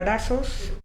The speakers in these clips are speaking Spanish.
Abrazos.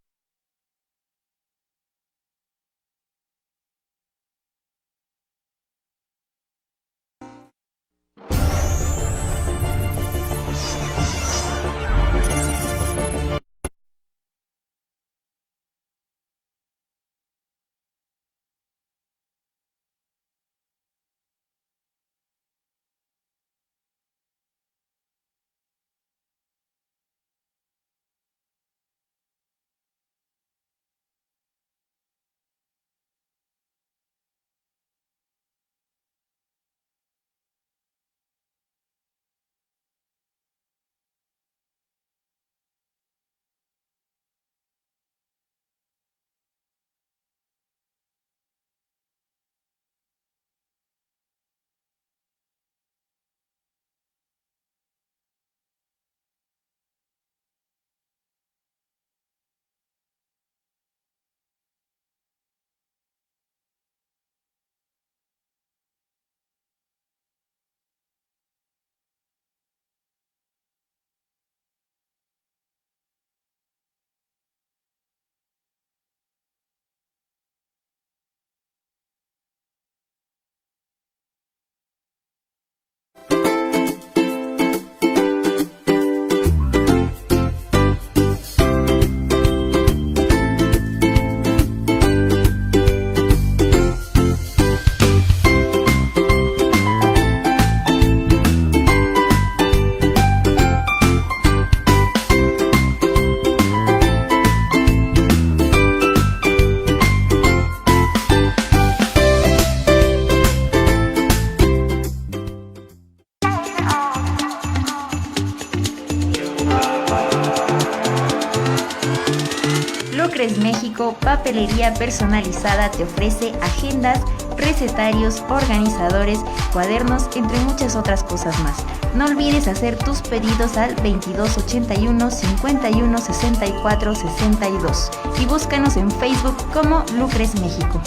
Lucres México, papelería personalizada, te ofrece agendas, recetarios, organizadores, cuadernos, entre muchas otras cosas más. No olvides hacer tus pedidos al 2281 51 64 62 y búscanos en Facebook como Lucres México.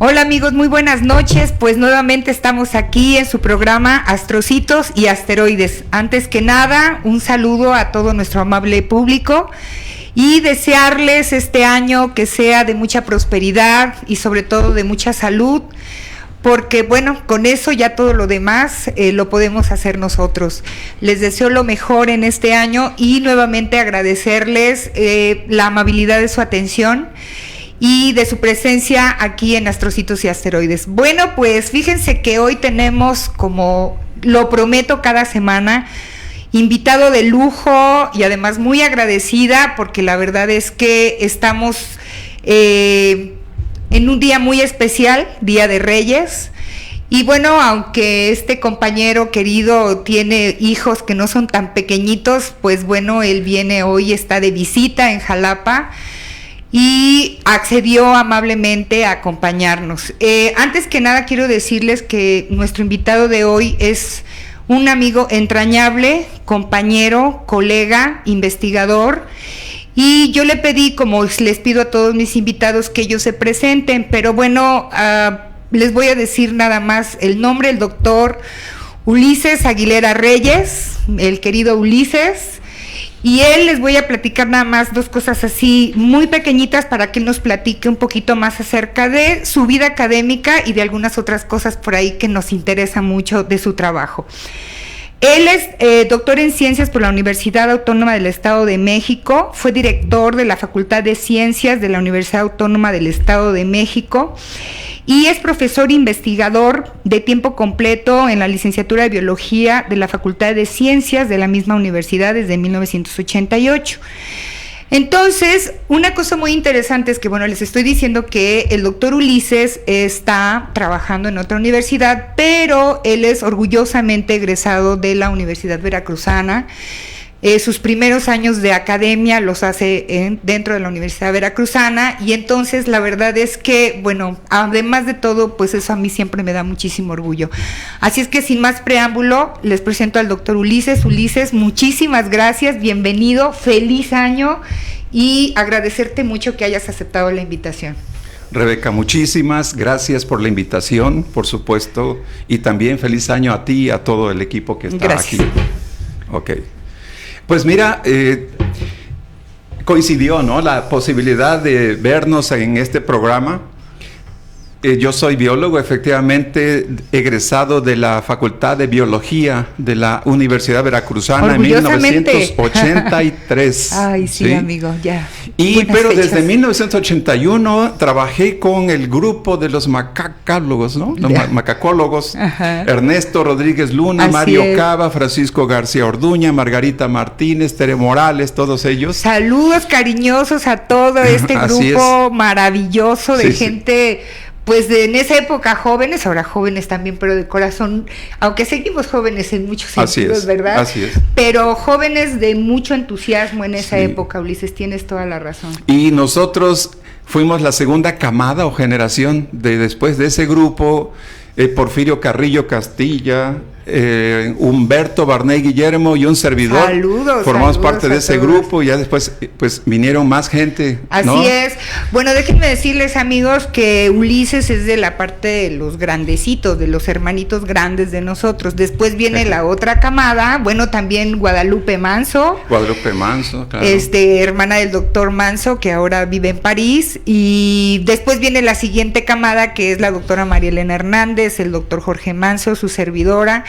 Hola amigos, muy buenas noches. Pues nuevamente estamos aquí en su programa Astrocitos y Asteroides. Antes que nada, un saludo a todo nuestro amable público y desearles este año que sea de mucha prosperidad y sobre todo de mucha salud, porque bueno, con eso ya todo lo demás lo podemos hacer nosotros. Les deseo lo mejor en este año y nuevamente agradecerles la amabilidad de su atención. y de su presencia aquí en Astrocitos y Asteroides. Bueno, pues fíjense que hoy tenemos, como lo prometo cada semana, invitado de lujo y además muy agradecida, porque la verdad es que estamos en un día muy especial, Día de Reyes. Y bueno, aunque este compañero querido tiene hijos que no son tan pequeñitos, pues bueno, él viene hoy, está de visita en Jalapa y accedió amablemente a acompañarnos. Antes que nada quiero decirles que nuestro invitado de hoy es un amigo entrañable, compañero, colega, investigador, y yo le pedí, como les pido a todos mis invitados, que ellos se presenten, pero bueno, les voy a decir nada más el nombre: el doctor Ulises Aguilera Reyes, el querido Ulises. Y él, les voy a platicar nada más dos cosas así muy pequeñitas para que él nos platique un poquito más acerca de su vida académica y de algunas otras cosas por ahí que nos interesa mucho de su trabajo. Él es doctor en Ciencias por la Universidad Autónoma del Estado de México, fue director de la Facultad de Ciencias de la Universidad Autónoma del Estado de México y es profesor investigador de tiempo completo en la licenciatura de Biología de la Facultad de Ciencias de la misma universidad desde 1988. Entonces, una cosa muy interesante es que, bueno, les estoy diciendo que el doctor Ulises está trabajando en otra universidad, pero él es orgullosamente egresado de la Universidad Veracruzana. Sus primeros años de academia los hace dentro de la Universidad Veracruzana, y entonces la verdad es que, bueno, además de todo, pues eso a mí siempre me da muchísimo orgullo. Así es que sin más preámbulo, les presento al doctor Ulises. Ulises, muchísimas gracias, bienvenido, feliz año, y agradecerte mucho que hayas aceptado la invitación. Rebeca, muchísimas gracias por la invitación, por supuesto, y también feliz año a ti y a todo el equipo que está gracias. aquí. Ok. Pues mira, coincidió, ¿no?, la posibilidad de vernos en este programa. Yo soy biólogo, efectivamente, egresado de la Facultad de Biología de la Universidad Veracruzana en 1983. Ay, sí, amigo, ya. Pero desde 1981 trabajé con el grupo de los macacólogos, ¿no? Los macacólogos. Ajá. Ernesto Rodríguez Luna, así Mario Cava, Francisco García Orduña, Margarita Martínez, Tere Morales, todos ellos. Saludos cariñosos a todo este grupo maravilloso de gente... Pues en esa época jóvenes, ahora jóvenes también, pero de corazón, aunque seguimos jóvenes en muchos sentidos, ¿verdad? Así es. Pero jóvenes de mucho entusiasmo en esa época, Ulises, tienes toda la razón. Y nosotros fuimos la segunda camada o generación después de ese grupo. Porfirio Carrillo Castilla, Humberto Barney Guillermo y un servidor. Saludos. Formamos parte de ese grupo, y ya después pues vinieron más gente, ¿no? Así es. Bueno, déjenme decirles, amigos, que Ulises es de la parte de los grandecitos, de los hermanitos grandes de nosotros. Después viene la otra camada, bueno, también Guadalupe Manso. Guadalupe Manso, claro. Hermana del doctor Manso, que ahora vive en París. Y después viene la siguiente camada, que es la doctora María Elena Hernández, el doctor Jorge Manso, su servidora,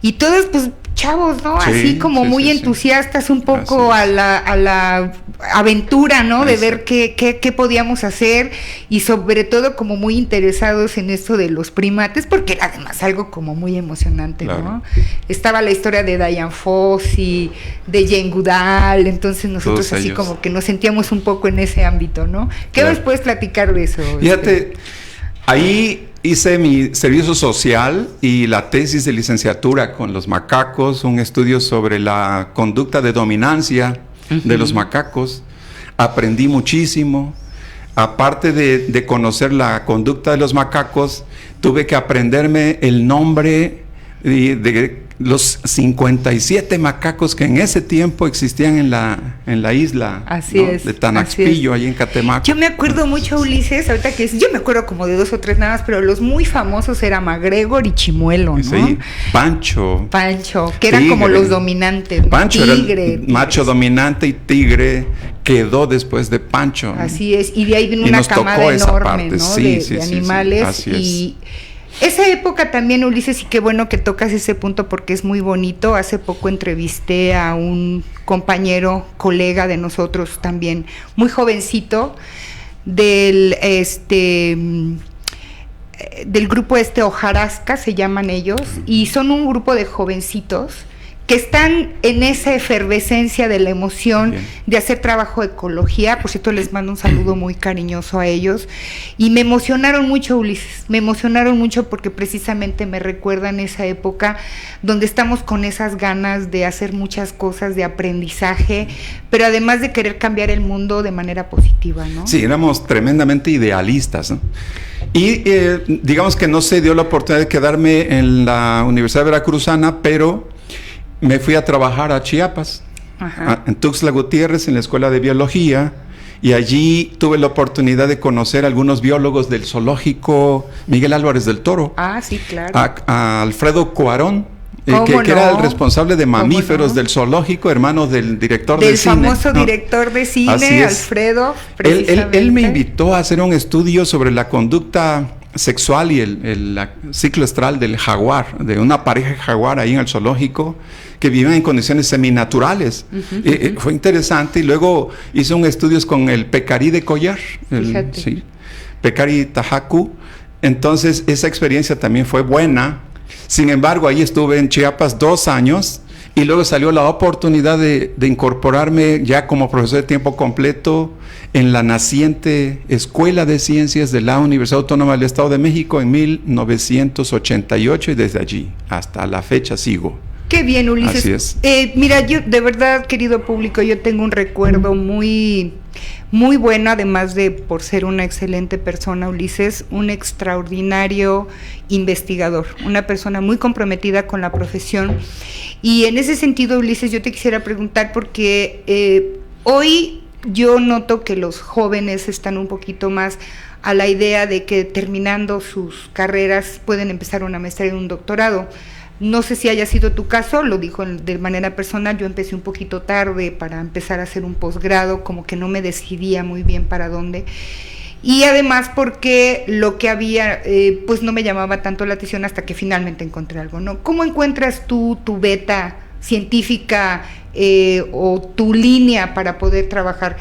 y todos pues chavos, ¿no? Sí, así como muy entusiastas un poco a la aventura, ¿no? De ver qué podíamos hacer, y sobre todo como muy interesados en esto de los primates, porque era además algo como muy emocionante, claro, ¿no? Estaba la historia de Diane Fossey, de Jane Goodall, entonces nosotros todos así ellos, como que nos sentíamos un poco en ese ámbito, ¿no? ¿Qué nos puedes platicar de eso? Fíjate, ahí hice mi servicio social y la tesis de licenciatura con los macacos, un estudio sobre la conducta de dominancia de los macacos. Aprendí muchísimo. Aparte de conocer la conducta de los macacos, tuve que aprenderme el nombre de los 57 macacos que en ese tiempo existían en la isla, así ¿no?, es, de Tanaxpillo, ahí en Catemaco. Yo me acuerdo mucho, Ulises, ahorita que yo me acuerdo como de 2 o 3 nada más, pero los muy famosos eran MacGregor y Chimuelo, ¿no? Sí, Pancho, que eran como los dominantes, ¿no? Pancho tigre, era el macho dominante, y Tigre quedó después de Pancho. Así es, y de ahí vino una camada enorme, ¿no? de animales, así y esa época también, Ulises, y qué bueno que tocas ese punto porque es muy bonito. Hace poco entrevisté a un compañero, colega de nosotros también, muy jovencito, del del grupo Hojarasca, se llaman ellos, y son un grupo de jovencitos que están en esa efervescencia de la emoción de hacer trabajo de ecología. Por cierto, les mando un saludo muy cariñoso a ellos, y me emocionaron mucho, Ulises, me emocionaron mucho porque precisamente me recuerdan esa época donde estamos con esas ganas de hacer muchas cosas de aprendizaje, pero además de querer cambiar el mundo de manera positiva, ¿no? Sí, éramos tremendamente idealistas, ¿no? Y digamos que no se dio la oportunidad de quedarme en la Universidad Veracruzana, pero me fui a trabajar a Chiapas, en Tuxtla Gutiérrez, en la Escuela de Biología, y allí tuve la oportunidad de conocer a algunos biólogos del zoológico Miguel Álvarez del Toro. Ah, sí, claro. A Alfredo Cuarón, que era el responsable de mamíferos del zoológico, hermano del director de cine. Del famoso director de cine, Alfredo. Él me invitó a hacer un estudio sobre la conducta sexual y el ciclo estral del jaguar, de una pareja jaguar ahí en el zoológico, que viven en condiciones seminaturales. Fue interesante, y luego hice un estudio con el pecarí de collar, Pecarí tajacu. Entonces esa experiencia también fue buena. Sin embargo, ahí estuve en Chiapas 2 años, y luego salió la oportunidad de incorporarme ya como profesor de tiempo completo en la naciente Escuela de Ciencias de la Universidad Autónoma del Estado de México en 1988, y desde allí hasta la fecha sigo. Qué bien, Ulises. Así es. Mira, yo de verdad, querido público, yo tengo un recuerdo muy bueno, además de por ser una excelente persona, Ulises, un extraordinario investigador, una persona muy comprometida con la profesión. Y en ese sentido, Ulises, yo te quisiera preguntar, porque hoy yo noto que los jóvenes están un poquito más a la idea de que terminando sus carreras pueden empezar una maestría y un doctorado. No sé si haya sido tu caso, lo digo de manera personal, yo empecé un poquito tarde para empezar a hacer un posgrado, como que no me decidía muy bien para dónde, y además porque lo que había pues no me llamaba tanto la atención hasta que finalmente encontré algo, ¿no? ¿Cómo encuentras tú tu beta científica o tu línea para poder trabajar?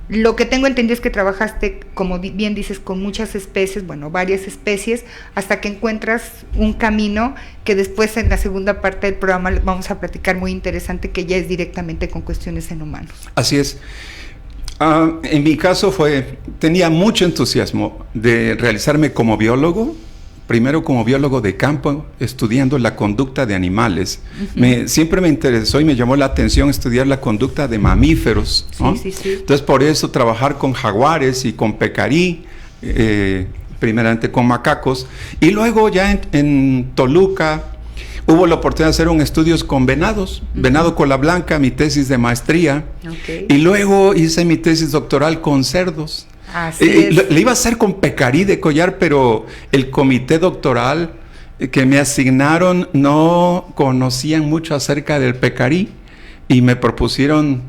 Lo que tengo entendido es que trabajaste, como bien dices, con muchas especies, bueno, varias especies, hasta que encuentras un camino que después en la segunda parte del programa vamos a platicar, muy interesante, que ya es directamente con cuestiones en humanos. Así es. En mi caso tenía mucho entusiasmo de realizarme como biólogo, primero como biólogo de campo, estudiando la conducta de animales. Siempre me interesó y me llamó la atención estudiar la conducta de mamíferos, ¿no? Sí. Entonces, por eso trabajar con jaguares y con pecarí, primeramente con macacos, y luego ya en Toluca hubo la oportunidad de hacer un estudio con venados, venado cola blanca, mi tesis de maestría, y luego hice mi tesis doctoral con cerdos. Le iba a hacer con pecarí de collar, pero el comité doctoral que me asignaron no conocían mucho acerca del pecarí, y me propusieron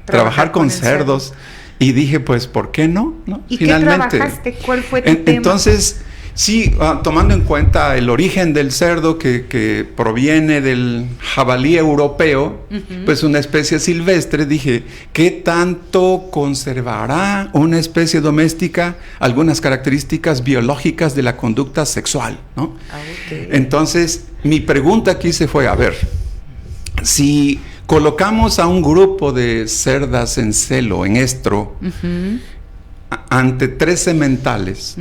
trabajar con cerdos, y dije, pues, ¿por qué no? ¿Y finalmente, qué trabajaste? ¿Cuál fue tu tema? Entonces, sí, tomando en cuenta el origen del cerdo que proviene del jabalí europeo, pues una especie silvestre, dije, ¿qué tanto conservará una especie doméstica algunas características biológicas de la conducta sexual, ¿no? Entonces, mi pregunta aquí fue, a ver, si colocamos a un grupo de cerdas en celo, en estro, ante 3 sementales,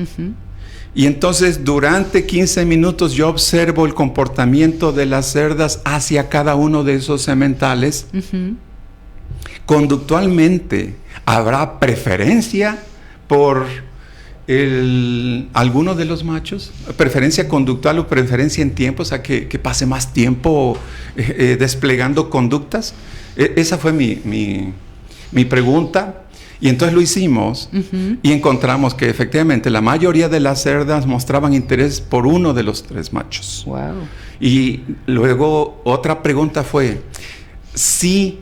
y entonces durante 15 minutos yo observo el comportamiento de las cerdas hacia cada uno de esos sementales. Conductualmente, ¿habrá preferencia por alguno de los machos? ¿Preferencia conductual o preferencia en tiempo? O sea, que pase más tiempo desplegando conductas. Esa fue mi pregunta. Y entonces lo hicimos y encontramos que efectivamente la mayoría de las cerdas mostraban interés por uno de los 3 machos. Wow. Y luego otra pregunta fue, si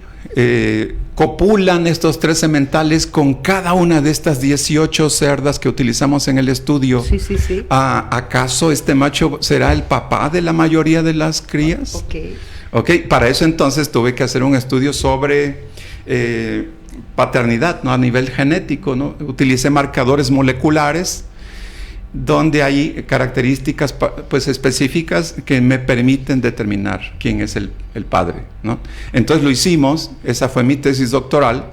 copulan estos 3 sementales con cada una de estas 18 cerdas que utilizamos en el estudio, ¿acaso este macho será el papá de la mayoría de las crías? Ok, para eso entonces tuve que hacer un estudio sobre paternidad, ¿no? A nivel genético, ¿no? Utilicé marcadores moleculares donde hay características pues específicas que me permiten determinar quién es el padre, ¿no? Entonces lo hicimos, esa fue mi tesis doctoral,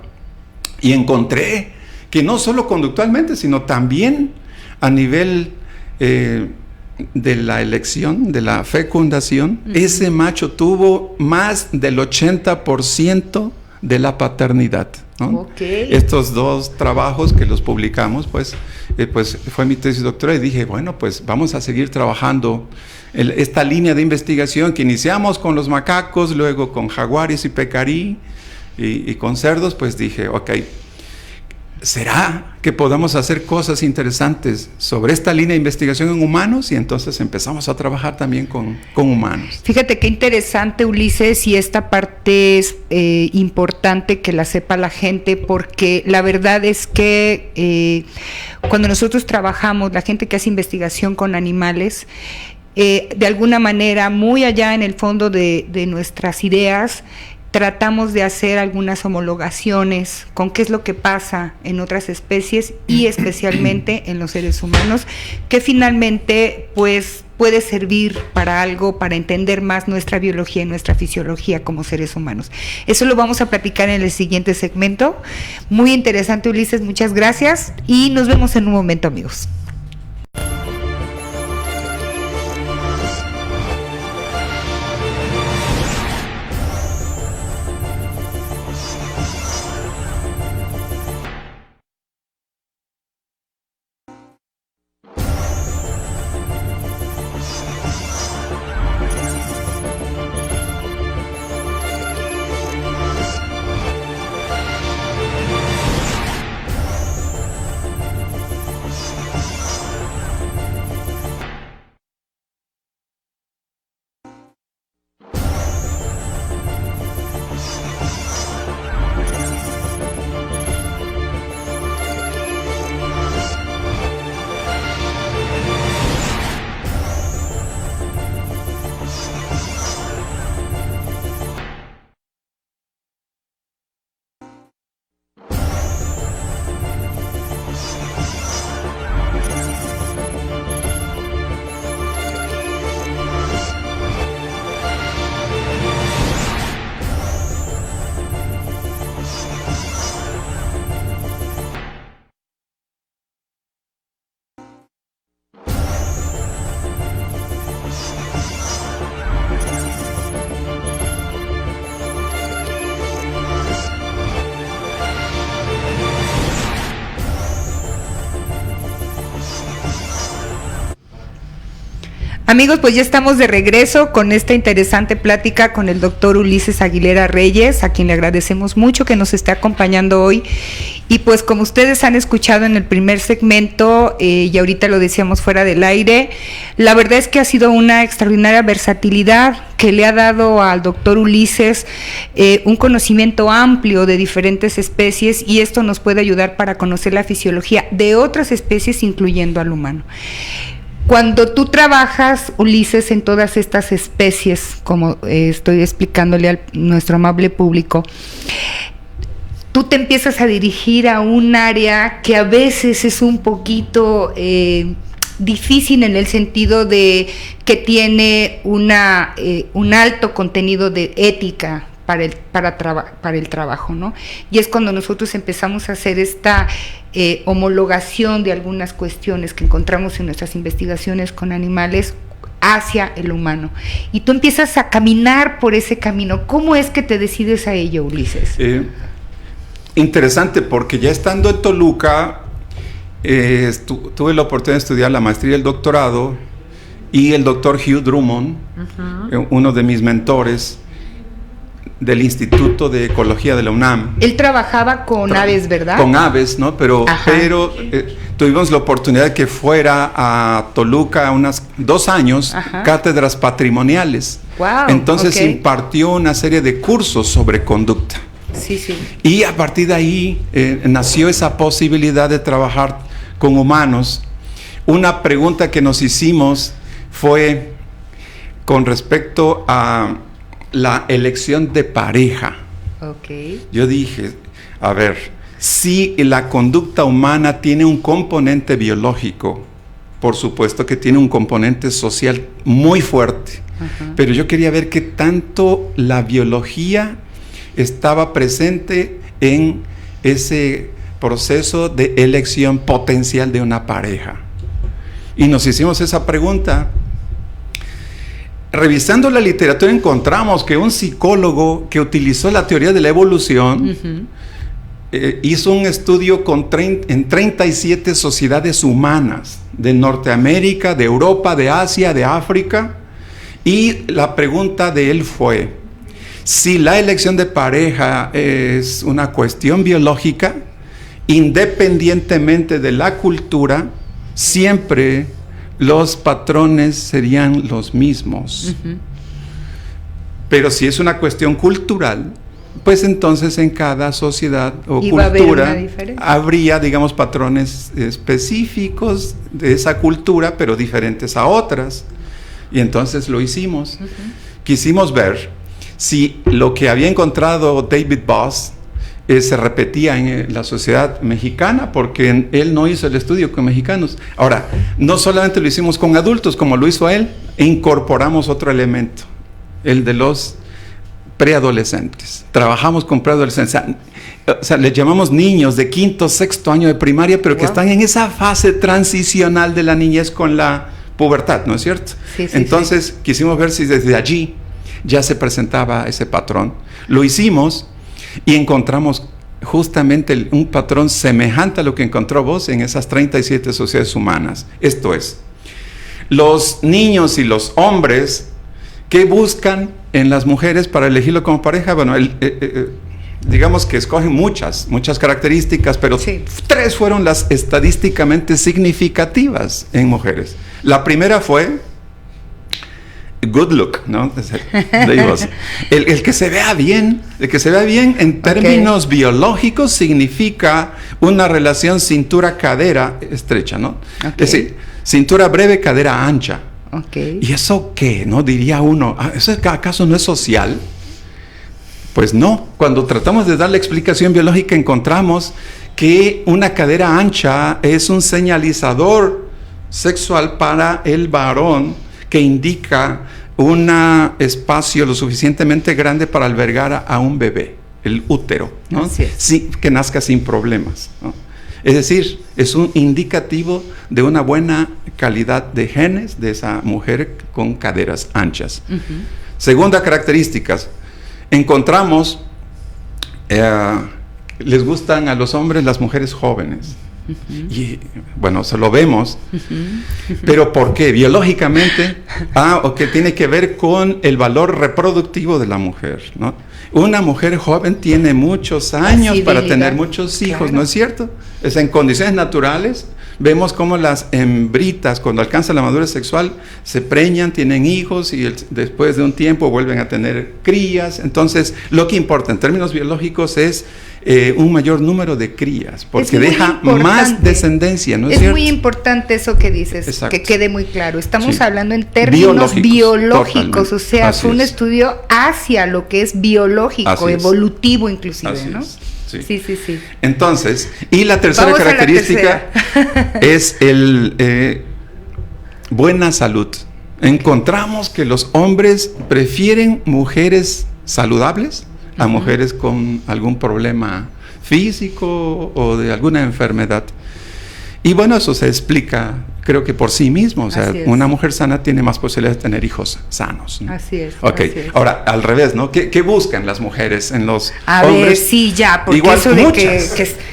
y encontré que no solo conductualmente, sino también a nivel de la elección, de la fecundación, ese macho tuvo más del 80% de la paternidad, ¿no? Estos dos trabajos que los publicamos, pues fue mi tesis doctoral, y dije, bueno, pues vamos a seguir trabajando esta línea de investigación que iniciamos con los macacos, luego con jaguares y pecarí, y con cerdos. Pues dije, ok, ¿será que podamos hacer cosas interesantes sobre esta línea de investigación en humanos? Y entonces empezamos a trabajar también con humanos. Fíjate qué interesante, Ulises, y esta parte es importante que la sepa la gente, porque la verdad es que cuando nosotros trabajamos, la gente que hace investigación con animales, de alguna manera, muy allá en el fondo de nuestras ideas, tratamos de hacer algunas homologaciones con qué es lo que pasa en otras especies y especialmente en los seres humanos, que finalmente pues puede servir para algo, para entender más nuestra biología y nuestra fisiología como seres humanos. Eso lo vamos a platicar en el siguiente segmento. Muy interesante, Ulises, muchas gracias y nos vemos en un momento, amigos. Amigos, pues ya estamos de regreso con esta interesante plática con el doctor Ulises Aguilera Reyes, a quien le agradecemos mucho que nos esté acompañando hoy. Y pues como ustedes han escuchado en el primer segmento, y ahorita lo decíamos fuera del aire, la verdad es que ha sido una extraordinaria versatilidad que le ha dado al doctor Ulises un conocimiento amplio de diferentes especies, y esto nos puede ayudar para conocer la fisiología de otras especies, incluyendo al humano. Cuando tú trabajas, Ulises, en todas estas especies, como estoy explicándole a nuestro amable público, tú te empiezas a dirigir a un área que a veces es un poquito difícil en el sentido de que tiene un alto contenido de ética para el trabajo, ¿no? Y es cuando nosotros empezamos a hacer esta homologación de algunas cuestiones que encontramos en nuestras investigaciones con animales hacia el humano. Y tú empiezas a caminar por ese camino. ¿Cómo es que te decides a ello, Ulises? Interesante, porque ya estando en Toluca, tuve la oportunidad de estudiar la maestría y el doctorado, y el doctor Hugh Drummond, uno de mis mentores, del Instituto de Ecología de la UNAM. Él trabajaba con aves, ¿verdad? Con aves, ¿no? Pero tuvimos la oportunidad de que fuera a Toluca unos 2 años, cátedras patrimoniales. Wow, entonces impartió una serie de cursos sobre conducta. Sí, sí. Y a partir de ahí nació esa posibilidad de trabajar con humanos. Una pregunta que nos hicimos fue con respecto a la elección de pareja. Yo dije, A ver, si la conducta humana tiene un componente biológico, por supuesto que tiene un componente social muy fuerte. Pero yo quería ver qué tanto la biología estaba presente en ese proceso de elección potencial de una pareja. Y nos hicimos esa pregunta. Revisando la literatura encontramos que un psicólogo que utilizó la teoría de la evolución hizo un estudio en 37 sociedades humanas de Norteamérica, de Europa, de Asia, de África, y la pregunta de él fue: si la elección de pareja es una cuestión biológica, independientemente de la cultura, siempre los patrones serían los mismos. Pero si es una cuestión cultural, pues entonces en cada sociedad o cultura habría, digamos, patrones específicos de esa cultura, pero diferentes a otras. Y entonces lo hicimos. Quisimos ver si lo que había encontrado David Boss se repetía en la sociedad mexicana, porque él no hizo el estudio con mexicanos. Ahora, no solamente lo hicimos con adultos, como lo hizo él, incorporamos otro elemento, el de los preadolescentes. Trabajamos con preadolescentes, o sea, les llamamos niños de 5º, 6º año de primaria, pero que están en esa fase transicional de la niñez con la pubertad, ¿no es cierto? Sí, entonces, quisimos ver si desde allí ya se presentaba ese patrón. Lo hicimos y encontramos justamente un patrón semejante a lo que encontró vos en esas 37 sociedades humanas. Esto es, los niños y los hombres que buscan en las mujeres para elegirlo como pareja, bueno, digamos que escogen muchas características, pero 3 fueron las estadísticamente significativas en mujeres. La primera fue good look, ¿no? El que se vea bien, en términos biológicos significa una relación cintura-cadera estrecha, ¿no? Es decir, cintura breve, cadera ancha. ¿Y eso qué? ¿No? Diría uno, ¿eso acaso no es social? Pues no. Cuando tratamos de dar la explicación biológica encontramos que una cadera ancha es un señalizador sexual para el varón que indica un espacio lo suficientemente grande para albergar a un bebé, el útero, ¿no? Sí, que nazca sin problemas, ¿no? Es decir, es un indicativo de una buena calidad de genes de esa mujer con caderas anchas. Segunda característica, encontramos, les gustan a los hombres las mujeres jóvenes. Y bueno, se lo vemos, pero ¿por qué? Biológicamente, o que tiene que ver con el valor reproductivo de la mujer, ¿no? Una mujer joven tiene muchos años para tener muchos hijos, ¿no es cierto? Es en condiciones naturales. Vemos cómo las hembritas, cuando alcanzan la madurez sexual, se preñan, tienen hijos y después de un tiempo vuelven a tener crías. Entonces, lo que importa en términos biológicos es un mayor número de crías, porque deja más descendencia, ¿no es cierto? Es muy importante eso que dices, que quede muy claro. Estamos hablando en términos biológicos, o sea, fue un estudio hacia lo que es biológico, evolutivo inclusive, ¿no? Sí. Entonces, y la tercera característica es buena salud. Encontramos que los hombres prefieren mujeres saludables a mujeres con algún problema físico o de alguna enfermedad. Y bueno, eso se explica, creo que por sí mismo. O sea, una mujer sana tiene más posibilidades de tener hijos sanos, ¿no? Así es. Ahora, al revés, ¿no? ¿Qué buscan las mujeres en los hombres? A ver, sí, ya, porque igual eso de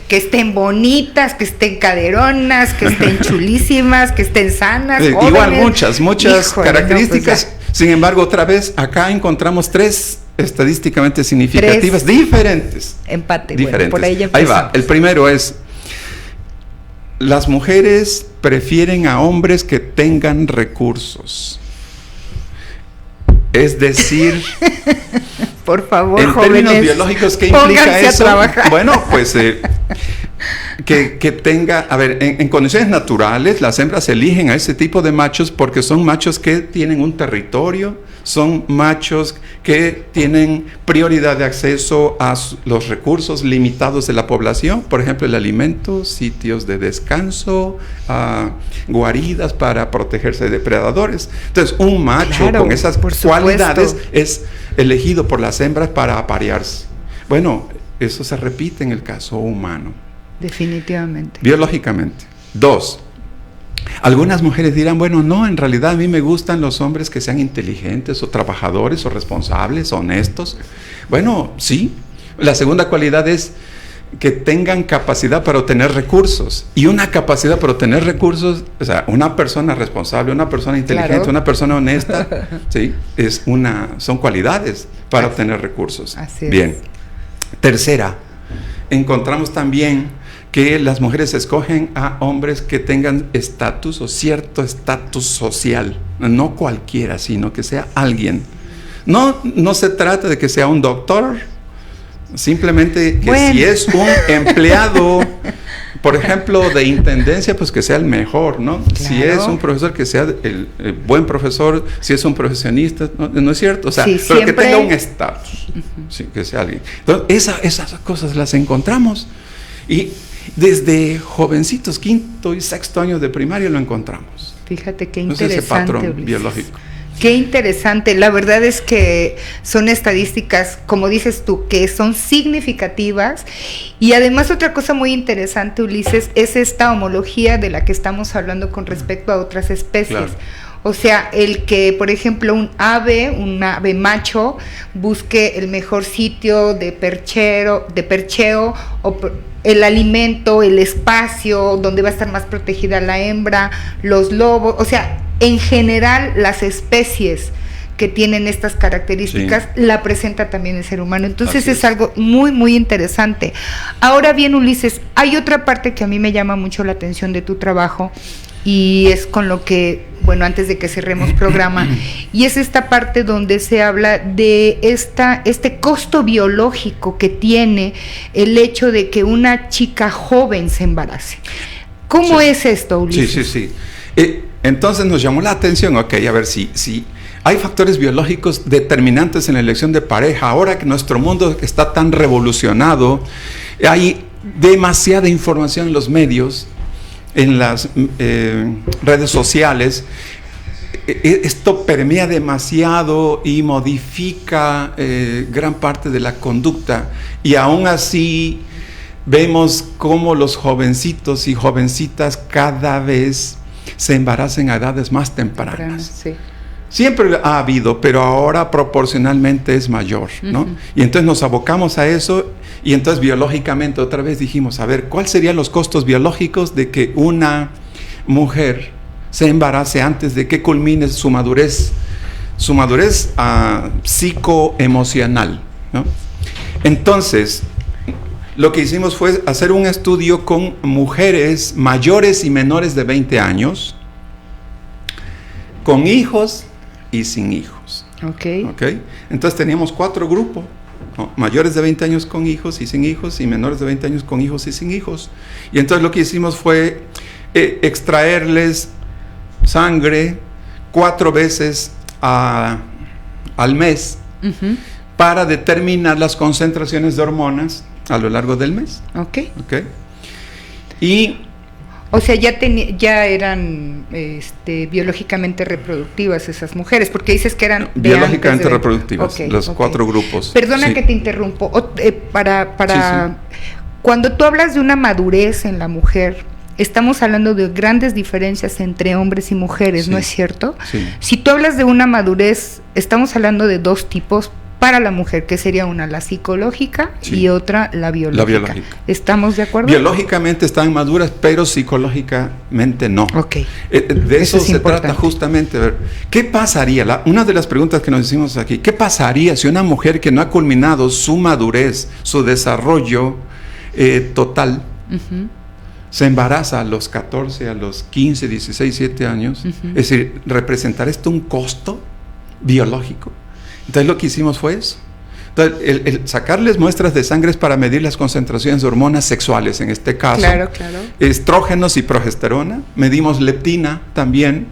que estén bonitas, que estén caderonas, que estén chulísimas, que estén sanas, jóvenes. Igual muchas características. No, pues sin embargo, otra vez, acá encontramos 3 estadísticamente significativas, diferentes. Empate, diferentes. Bueno, por ahí ya empezamos. Ahí va, el primero es: las mujeres prefieren a hombres que tengan recursos. Es decir, por favor, en jóvenes, términos biológicos, ¿qué implica eso? Bueno, pues que tenga, a ver, en condiciones naturales, las hembras eligen a ese tipo de machos porque son machos que tienen un territorio, son machos que tienen prioridad de acceso a los recursos limitados de la población, por ejemplo, el alimento, sitios de descanso, guaridas para protegerse de depredadores. Entonces, un macho con esas cualidades es elegido por las hembras para aparearse. Bueno, eso se repite en el caso humano. Definitivamente. Biológicamente. 2. Algunas mujeres dirán, bueno, no, en realidad a mí me gustan los hombres que sean inteligentes o trabajadores o responsables, honestos. Bueno, sí. La segunda cualidad es que tengan capacidad para obtener recursos. Y una capacidad para obtener recursos, o sea, una persona responsable, una persona inteligente, claro, una persona honesta, ¿sí? Son cualidades para obtener recursos. Así es. Bien. Tercera, encontramos también que las mujeres escogen a hombres que tengan estatus o cierto estatus social, no cualquiera, sino que sea alguien. No se trata de que sea un doctor, simplemente que si es un empleado, por ejemplo, de intendencia, pues que sea el mejor, ¿no? Claro. Si es un profesor, que sea el buen profesor, si es un profesionista, ¿no es cierto? O sea, sí, pero que tenga un estatus, sí, que sea alguien. Entonces, esas cosas las encontramos y desde jovencitos, 5º y 6º año de primaria lo encontramos. Fíjate qué interesante. Ese patrón biológico. Qué interesante. La verdad es que son estadísticas, como dices tú, que son significativas. Y además otra cosa muy interesante, Ulises, es esta homología de la que estamos hablando con respecto a otras especies. Claro. O sea, el que, por ejemplo, un ave macho, busque el mejor sitio de percheo, o el alimento, el espacio donde va a estar más protegida la hembra, los lobos, o sea, en general las especies que tienen estas características, sí, la presenta también el ser humano. Entonces es algo muy, muy interesante. Ahora bien, Ulises, hay otra parte que a mí me llama mucho la atención de tu trabajo, y es con lo que, bueno, antes de que cerremos programa, y es esta parte donde se habla de este costo biológico que tiene el hecho de que una chica joven se embarace. ¿Cómo es esto, Ulises? Sí. Entonces nos llamó la atención, a ver si hay factores biológicos determinantes en la elección de pareja. Ahora que nuestro mundo está tan revolucionado, hay demasiada información en los medios, en las redes sociales. Esto permea demasiado y modifica gran parte de la conducta, y aún así vemos cómo los jovencitos y jovencitas cada vez se embarazan a edades más tempranas. Sí. Siempre ha habido, pero ahora proporcionalmente es mayor, ¿no? Y entonces nos abocamos a eso, y entonces biológicamente otra vez dijimos, a ver, ¿cuáles serían los costos biológicos de que una mujer se embarace antes de que culmine su madurez psicoemocional, ¿no? Entonces, lo que hicimos fue hacer un estudio con mujeres mayores y menores de 20 años, con hijos y sin hijos. Okay. Entonces teníamos 4 grupos, ¿no? Mayores de 20 años con hijos y sin hijos, y menores de 20 años con hijos y sin hijos. Y entonces lo que hicimos fue extraerles sangre 4 veces al mes, para determinar las concentraciones de hormonas a lo largo del mes. Okay. Y o sea, ya eran biológicamente reproductivas esas mujeres, porque dices que eran biológicamente reproductivas, los 4 grupos. Perdona que te interrumpo. Para cuando tú hablas de una madurez en la mujer, estamos hablando de grandes diferencias entre hombres y mujeres, ¿no es cierto? Sí. Si tú hablas de una madurez, estamos hablando de 2 tipos para la mujer, que sería una la psicológica y otra la biológica. ¿Estamos de acuerdo? Biológicamente están maduras, pero psicológicamente no. De eso se trata justamente. A ver, ¿qué pasaría? Una de las preguntas que nos hicimos aquí, ¿qué pasaría si una mujer que no ha culminado su madurez, su desarrollo total, se embaraza a los 14, a los 15, 16, 17 años? Es decir, ¿representar esto un costo biológico? Entonces lo que hicimos fue eso. Entonces, el sacarles muestras de sangre es para medir las concentraciones de hormonas sexuales, en este caso. Claro. Estrógenos y progesterona. Medimos leptina también.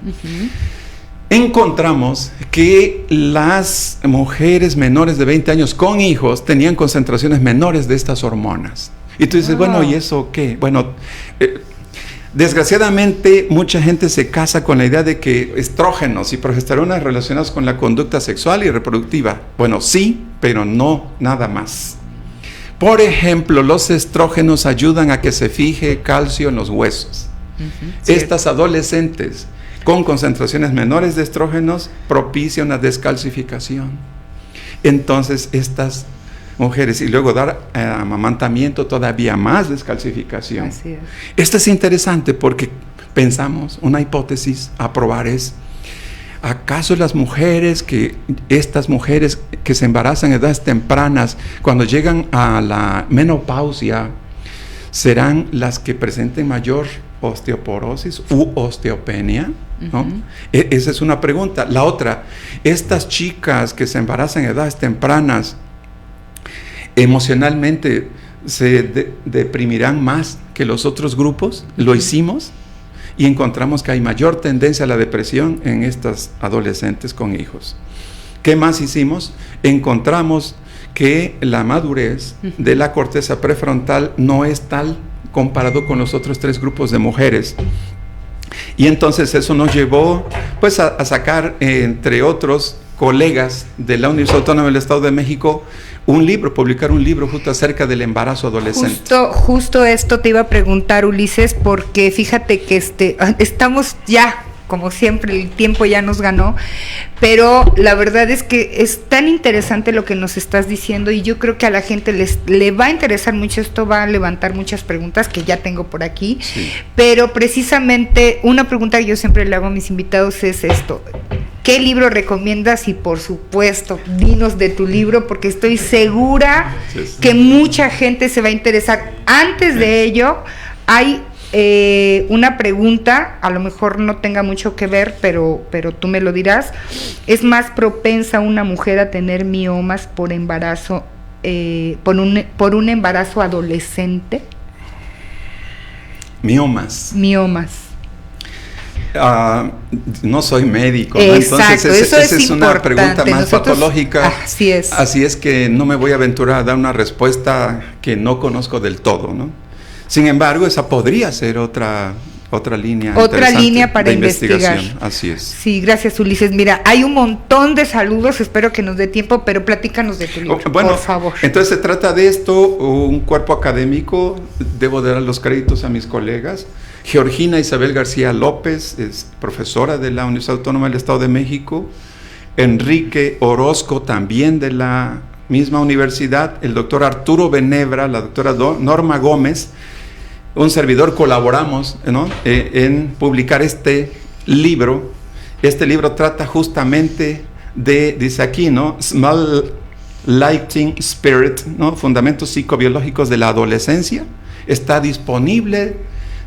encontramos que las mujeres menores de 20 años con hijos tenían concentraciones menores de estas hormonas. Y tú dices, bueno, ¿y eso qué? Bueno, desgraciadamente mucha gente se casa con la idea de que estrógenos y progesterona relacionados con la conducta sexual y reproductiva. Bueno, sí, pero no nada más. Por ejemplo, los estrógenos ayudan a que se fije calcio en los huesos. Estas adolescentes con concentraciones menores de estrógenos propician una descalcificación. Entonces, estas mujeres, y luego dar amamantamiento, todavía más descalcificación. Así es. Esto es interesante porque pensamos, una hipótesis a probar es, ¿acaso estas mujeres que se embarazan en edades tempranas, cuando llegan a la menopausia, serán las que presenten mayor osteoporosis u osteopenia? ¿No? Esa es una pregunta. La otra, estas chicas que se embarazan en edades tempranas, emocionalmente se deprimirán más que los otros grupos. Lo hicimos y encontramos que hay mayor tendencia a la depresión en estas adolescentes con hijos. ¿Qué más hicimos? Encontramos que la madurez de la corteza prefrontal no es tal comparado con los otros 3 grupos de mujeres. Y entonces eso nos llevó pues a sacar, entre otros colegas de la Universidad Autónoma del Estado de México, publicar un libro justo acerca del embarazo adolescente. Justo esto te iba a preguntar, Ulises, porque fíjate que estamos ya, como siempre, el tiempo ya nos ganó, pero la verdad es que es tan interesante lo que nos estás diciendo y yo creo que a la gente le va a interesar mucho esto, va a levantar muchas preguntas que ya tengo por aquí, sí. Pero precisamente una pregunta que yo siempre le hago a mis invitados es esto: ¿qué libro recomiendas? Y por supuesto, dinos de tu libro, porque estoy segura que mucha gente se va a interesar. Antes de ello, hay una pregunta, a lo mejor no tenga mucho que ver, pero tú me lo dirás. ¿Es más propensa una mujer a tener miomas por embarazo, por un embarazo adolescente? Miomas. No soy médico, ¿no? Entonces esa es una pregunta más patológica. Así es. Así es que no me voy a aventurar a dar una respuesta que no conozco del todo, ¿no? Sin embargo, esa podría ser otra línea. Otra línea para investigar. Así es. Sí, gracias, Ulises. Mira, hay un montón de saludos, espero que nos dé tiempo, pero platícanos de tu libro, bueno, por favor. Entonces se trata de esto, un cuerpo académico, debo dar los créditos a mis colegas. Georgina Isabel García López es profesora de la Universidad Autónoma del Estado de México. Enrique Orozco, también de la misma universidad. El doctor Arturo Benebra, la doctora Norma Gómez, un servidor, colaboramos, ¿no?, en publicar este libro. Este libro trata justamente de, dice aquí, ¿no?, Small Lighting Spirit, ¿no?, fundamentos psicobiológicos de la adolescencia. Está disponible.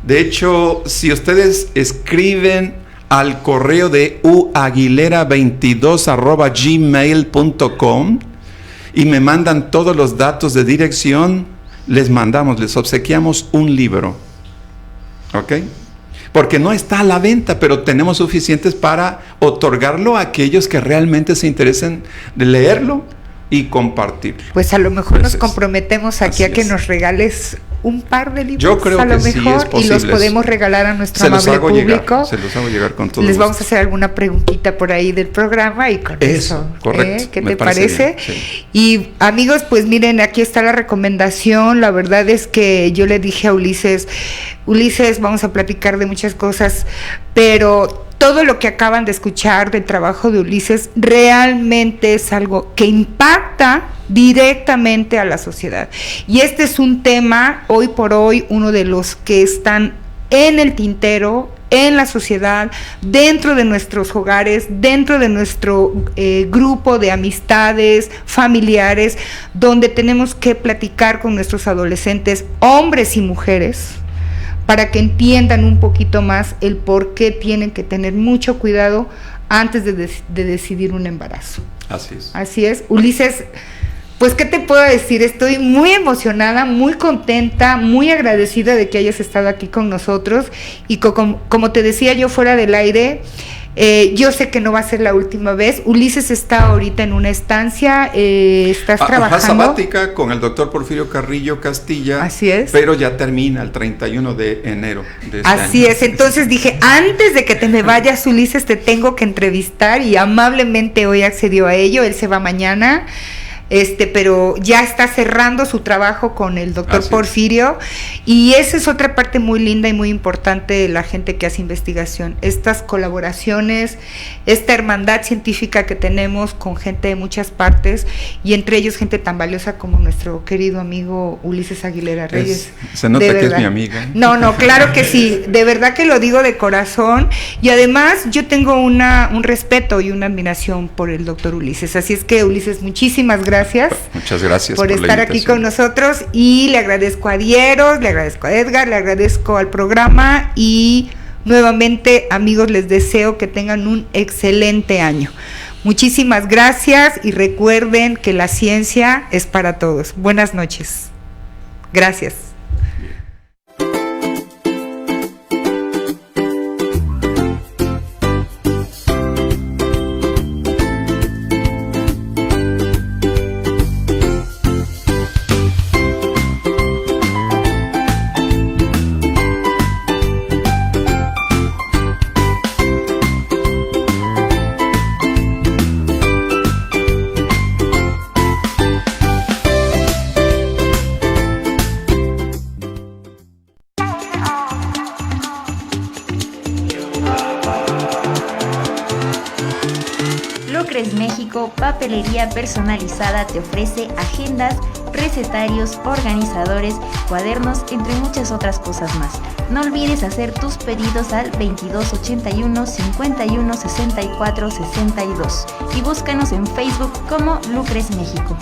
De hecho, si ustedes escriben al correo de uaguilera22@gmail.com y me mandan todos los datos de dirección, les obsequiamos un libro, ¿ok? Porque no está a la venta, pero tenemos suficientes para otorgarlo a aquellos que realmente se interesen de leerlo y compartirlo. Pues a lo mejor nos comprometemos aquí a que nos regales un par de libros. Yo creo a lo que mejor, sí es posible. Y los podemos regalar a nuestro amable público. Se los hago llegar con todo Les gusto. vamos a hacer alguna preguntita por ahí del programa y con eso. Correcto. ¿Qué te parece? Sí. Y amigos, pues miren, aquí está la recomendación. La verdad es que yo le dije a Ulises, vamos a platicar de muchas cosas, pero todo lo que acaban de escuchar del trabajo de Ulises realmente es algo que impacta directamente a la sociedad. Y este es un tema, hoy por hoy, uno de los que están en el tintero, en la sociedad, dentro de nuestros hogares, dentro de nuestro grupo de amistades, familiares, donde tenemos que platicar con nuestros adolescentes, hombres y mujeres, para que entiendan un poquito más el por qué tienen que tener mucho cuidado antes de decidir un embarazo. Así es. Así es. Ulises, pues, ¿qué te puedo decir? Estoy muy emocionada, muy contenta, muy agradecida de que hayas estado aquí con nosotros y como te decía yo fuera del aire, Yo sé que no va a ser la última vez. Ulises está ahorita en una estancia, estás trabajando. Sabática con el doctor Porfirio Carrillo Castilla. Así es. Pero ya termina el 31 de enero de este Así año. es, entonces dije, antes de que te me vayas, Ulises, te tengo que entrevistar, y amablemente hoy accedió a ello. Él se va mañana. Pero ya está cerrando su trabajo con el doctor Porfirio, y esa es otra parte muy linda y muy importante de la gente que hace investigación, estas colaboraciones, esta hermandad científica que tenemos con gente de muchas partes, y entre ellos gente tan valiosa como nuestro querido amigo Ulises Aguilera Reyes. Se nota que es mi amiga. No, claro que sí, de verdad que lo digo de corazón, y además yo tengo un respeto y una admiración por el doctor Ulises, así es que, Ulises, muchísimas gracias. Muchas gracias por estar aquí con nosotros, y le agradezco a Dieros, le agradezco a Edgar, le agradezco al programa, y nuevamente, amigos, les deseo que tengan un excelente año. Muchísimas gracias, y recuerden que la ciencia es para todos. Buenas noches. Gracias. Papelería personalizada te ofrece agendas, recetarios, organizadores, cuadernos, entre muchas otras cosas más. No olvides hacer tus pedidos al 2281 51 64 62 y búscanos en Facebook como Lucres México.